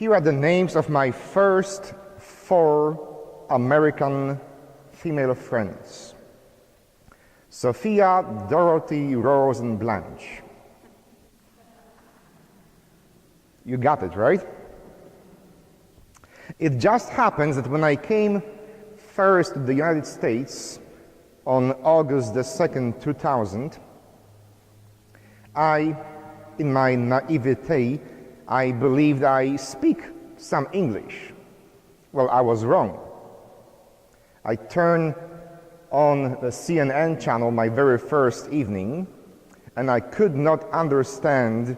Here are the names of my first 4 American female friends: Sophia, Dorothy, Rose, and Blanche. You got it, right? It just happens that when I came first to the United States on August the 2nd, 2000, in my naivete, I believed I speak some English. Well, I was wrong. I turned on the CNN channel my very first evening, and I could not understand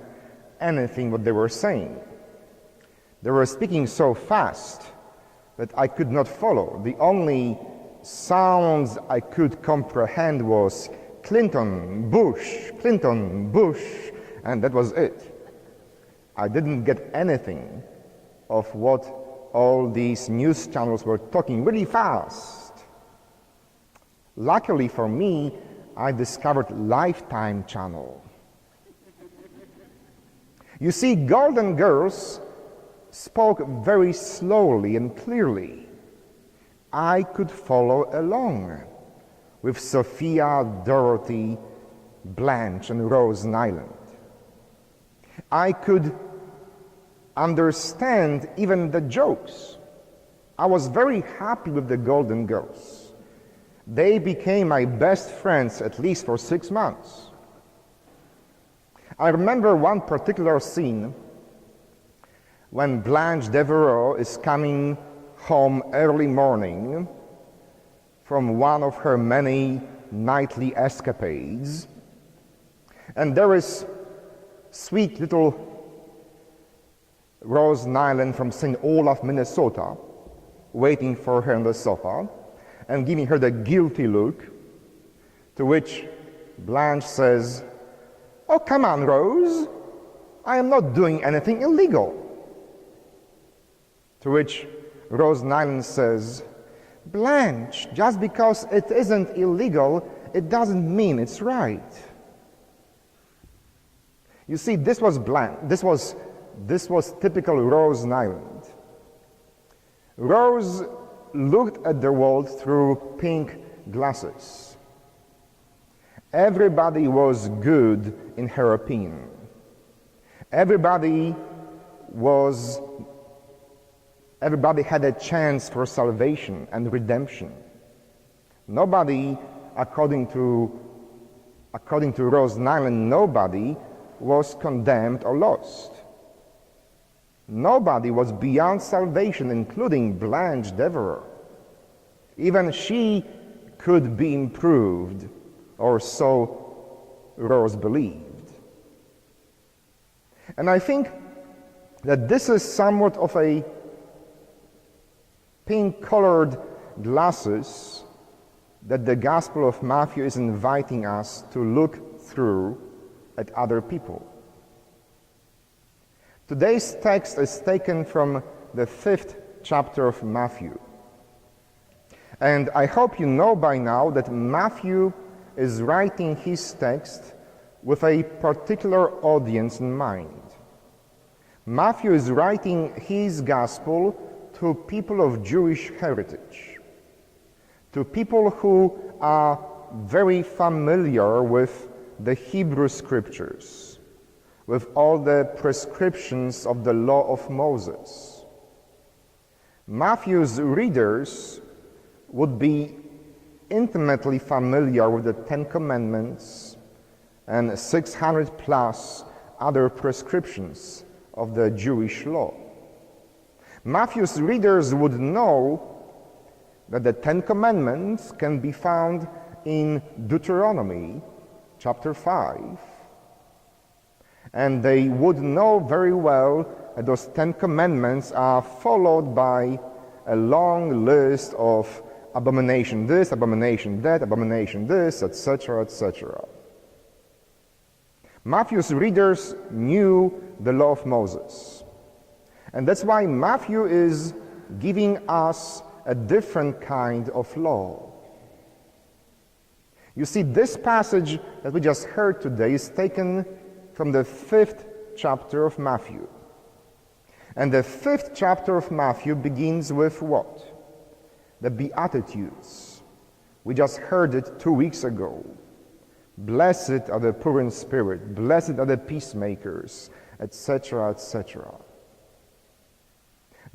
anything what they were saying. They were speaking so fast that I could not follow. The only sounds I could comprehend was Clinton, Bush, and that was it. I didn't get anything of what all these news channels were talking really fast. Luckily for me, I discovered Lifetime channel. You see, Golden Girls spoke very slowly and clearly. I could follow along with Sophia, Dorothy, Blanche, and Rose Nyland. I could understand even the jokes. I was very happy with the Golden Girls. They became my best friends at least for 6 months. I remember one particular scene when Blanche Devereaux is coming home early morning from one of her many nightly escapades, and there is sweet little Rose Nyland from St. Olaf, Minnesota, waiting for her on the sofa and giving her the guilty look, to which Blanche says, "Oh, come on, Rose, I am not doing anything illegal." To which Rose Nyland says, "Blanche, just because it isn't illegal, it doesn't mean it's right." You see, this was typical Rose Nyland. Rose looked at the world through pink glasses. Everybody was good in her opinion. Everybody had a chance for salvation and redemption. Nobody, according to Rose Nyland, nobody was condemned or lost. Nobody was beyond salvation, including Blanche Devereaux. Even she could be improved, or so Rose believed. And I think that this is somewhat of a pink-colored glasses that the Gospel of Matthew is inviting us to look through at other people. Today's text is taken from the 5th chapter of Matthew. And I hope you know by now that Matthew is writing his text with a particular audience in mind. Matthew is writing his gospel to people of Jewish heritage, to people who are very familiar with the Hebrew Scriptures, with all the prescriptions of the law of Moses. Matthew's readers would be intimately familiar with the 10 Commandments and 600 plus other prescriptions of the Jewish law. Matthew's readers would know that the 10 Commandments can be found in Deuteronomy chapter 5. And they would know very well that those 10 Commandments are followed by a long list of abomination this, abomination that, abomination this, etc., etc. Matthew's readers knew the law of Moses. And that's why Matthew is giving us a different kind of law. You see, this passage that we just heard today is taken from the 5th chapter of Matthew. And the 5th chapter of Matthew begins with what? The Beatitudes. We just heard it 2 weeks ago. Blessed are the poor in spirit, blessed are the peacemakers, etc., etc.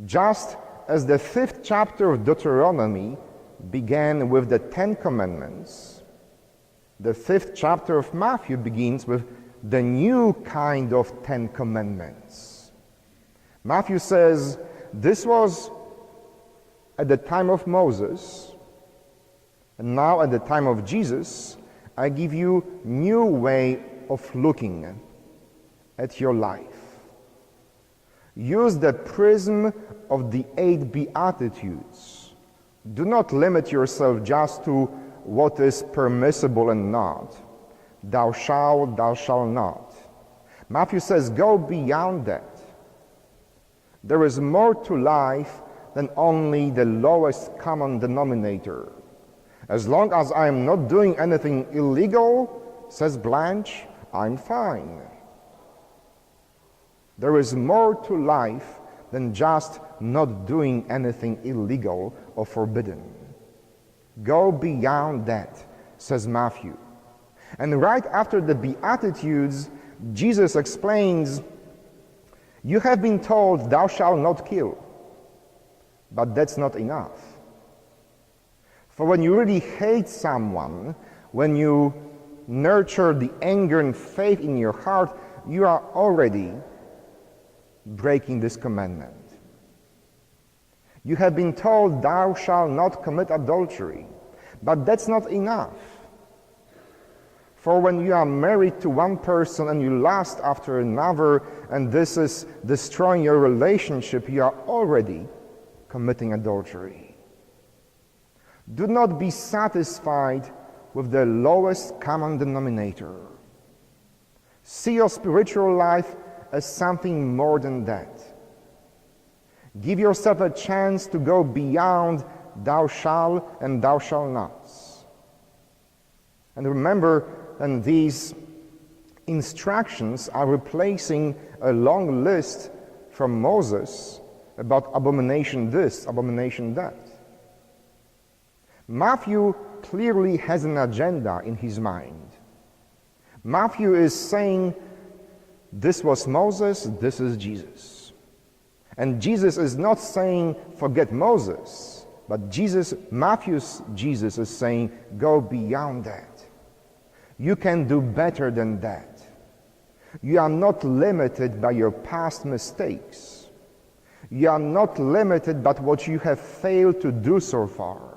Just as the 5th chapter of Deuteronomy began with the 10 Commandments, the 5th chapter of Matthew begins with the new kind of 10 Commandments. Matthew says, this was at the time of Moses, and now at the time of Jesus, I give you new way of looking at your life. Use the prism of the 8 Beatitudes. Do not limit yourself just to what is permissible and not. Thou shalt not. Matthew says, go beyond that. There is more to life than only the lowest common denominator. As long as I am not doing anything illegal, says Blanche, I'm fine. There is more to life than just not doing anything illegal or forbidden. Go beyond that, says Matthew. And right after the Beatitudes, Jesus explains, you have been told, thou shalt not kill. But that's not enough. For when you really hate someone, when you nurture the anger and faith in your heart, you are already breaking this commandment. You have been told, thou shalt not commit adultery. But that's not enough. For when you are married to one person and you lust after another, and this is destroying your relationship, you are already committing adultery. Do not be satisfied with the lowest common denominator. See your spiritual life as something more than that. Give yourself a chance to go beyond thou shalt and thou shalt not. And remember, and these instructions are replacing a long list from Moses about abomination this, abomination that. Matthew clearly has an agenda in his mind. Matthew is saying, this was Moses, this is Jesus. And Jesus is not saying, forget Moses, but Matthew's Jesus is saying, go beyond that. You can do better than that. You are not limited by your past mistakes. You are not limited by what you have failed to do so far.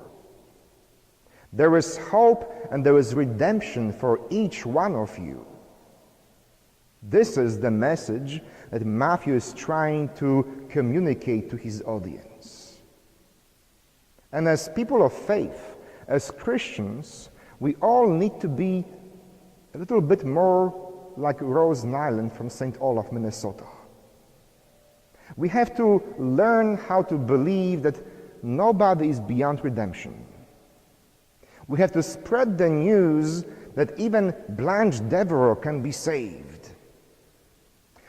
There is hope and there is redemption for each one of you. This is the message that Matthew is trying to communicate to his audience. And as people of faith, as Christians, we all need to be a little bit more like Rose Nyland from St. Olaf, Minnesota. We have to learn how to believe that nobody is beyond redemption. We have to spread the news that even Blanche Devereaux can be saved.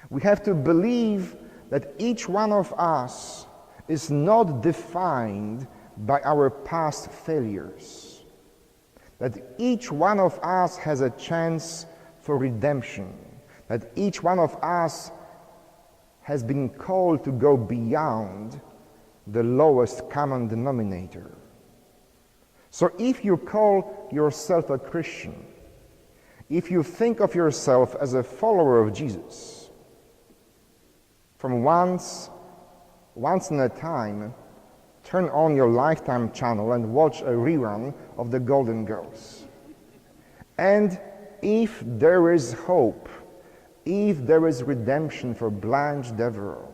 We have to believe that each one of us is not defined by our past failures. That each one of us has a chance for redemption. That each one of us has been called to go beyond the lowest common denominator. So if you call yourself a Christian, if you think of yourself as a follower of Jesus, from once in a time, turn on your Lifetime channel and watch a rerun of The Golden Girls. And if there is hope, if there is redemption for Blanche Devereaux,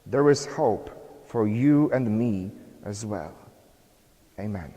there is hope for you and me as well. Amen.